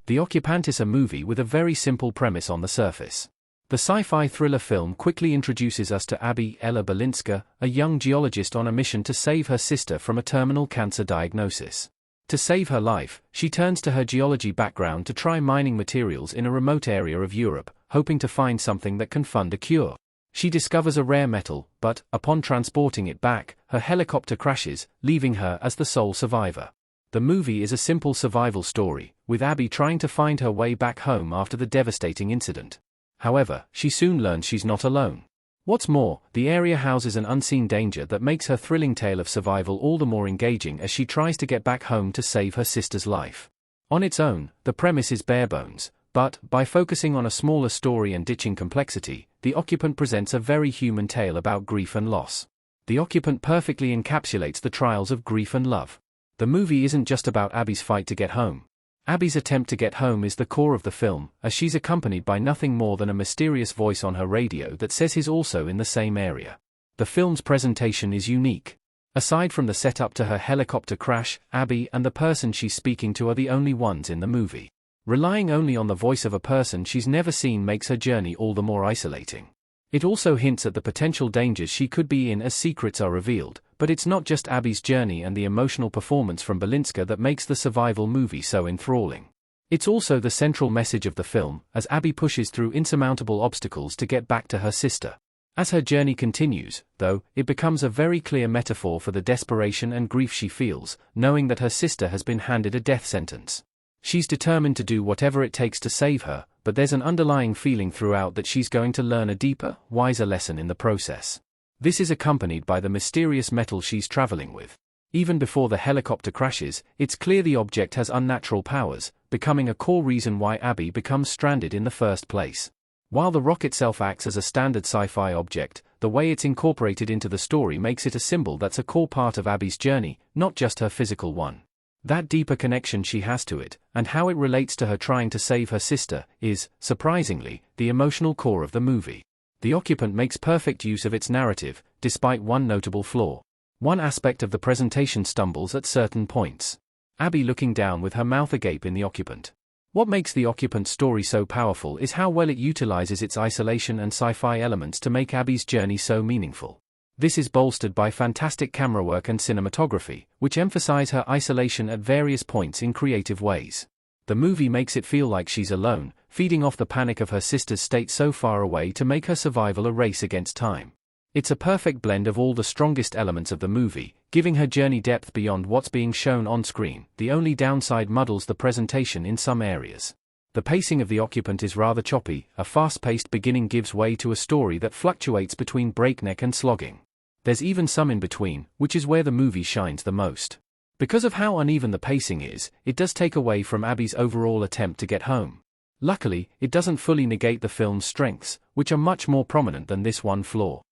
The Occupant is a movie with a very simple premise on the surface. The sci-fi thriller film quickly introduces us to Abby Ella Balinska, a young geologist on a mission to save her sister from a terminal cancer diagnosis. To save her life, she turns to her geology background to try mining materials in a remote area of Europe, hoping to find something that can fund a cure. She discovers a rare metal, but, upon transporting it back, her helicopter crashes, leaving her as the sole survivor. The movie is a simple survival story, with Abby trying to find her way back home after the devastating incident. However, she soon learns she's not alone. What's more, the area houses an unseen danger that makes her thrilling tale of survival all the more engaging as she tries to get back home to save her sister's life. On its own, the premise is bare bones, but, by focusing on a smaller story and ditching complexity, The Occupant presents a very human tale about grief and loss. The Occupant perfectly encapsulates the trials of grief and love. The movie isn't just about Abby's fight to get home. Abby's attempt to get home is the core of the film, as she's accompanied by nothing more than a mysterious voice on her radio that says he's also in the same area. The film's presentation is unique. Aside from the setup to her helicopter crash, Abby and the person she's speaking to are the only ones in the movie. Relying only on the voice of a person she's never seen makes her journey all the more isolating. It also hints at the potential dangers she could be in as secrets are revealed, but it's not just Abby's journey and the emotional performance from Balinska that makes the survival movie so enthralling. It's also the central message of the film, as Abby pushes through insurmountable obstacles to get back to her sister. As her journey continues, though, it becomes a very clear metaphor for the desperation and grief she feels, knowing that her sister has been handed a death sentence. She's determined to do whatever it takes to save her, but there's an underlying feeling throughout that she's going to learn a deeper, wiser lesson in the process. This is accompanied by the mysterious metal she's traveling with. Even before the helicopter crashes, it's clear the object has unnatural powers, becoming a core reason why Abby becomes stranded in the first place. While the rock itself acts as a standard sci-fi object, the way it's incorporated into the story makes it a symbol that's a core part of Abby's journey, not just her physical one. That deeper connection she has to it, and how it relates to her trying to save her sister, is, surprisingly, the emotional core of the movie. The Occupant makes perfect use of its narrative, despite one notable flaw. One aspect of the presentation stumbles at certain points. Abby looking down with her mouth agape in The Occupant. What makes The Occupant's story so powerful is how well it utilizes its isolation and sci-fi elements to make Abby's journey so meaningful. This is bolstered by fantastic camera work and cinematography, which emphasize her isolation at various points in creative ways. The movie makes it feel like she's alone, feeding off the panic of her sister's state so far away to make her survival a race against time. It's a perfect blend of all the strongest elements of the movie, giving her journey depth beyond what's being shown on screen. The only downside muddles the presentation in some areas. The pacing of The Occupant is rather choppy. A fast-paced beginning gives way to a story that fluctuates between breakneck and slogging. There's even some in between, which is where the movie shines the most. Because of how uneven the pacing is, it does take away from Abby's overall attempt to get home. Luckily, it doesn't fully negate the film's strengths, which are much more prominent than this one flaw.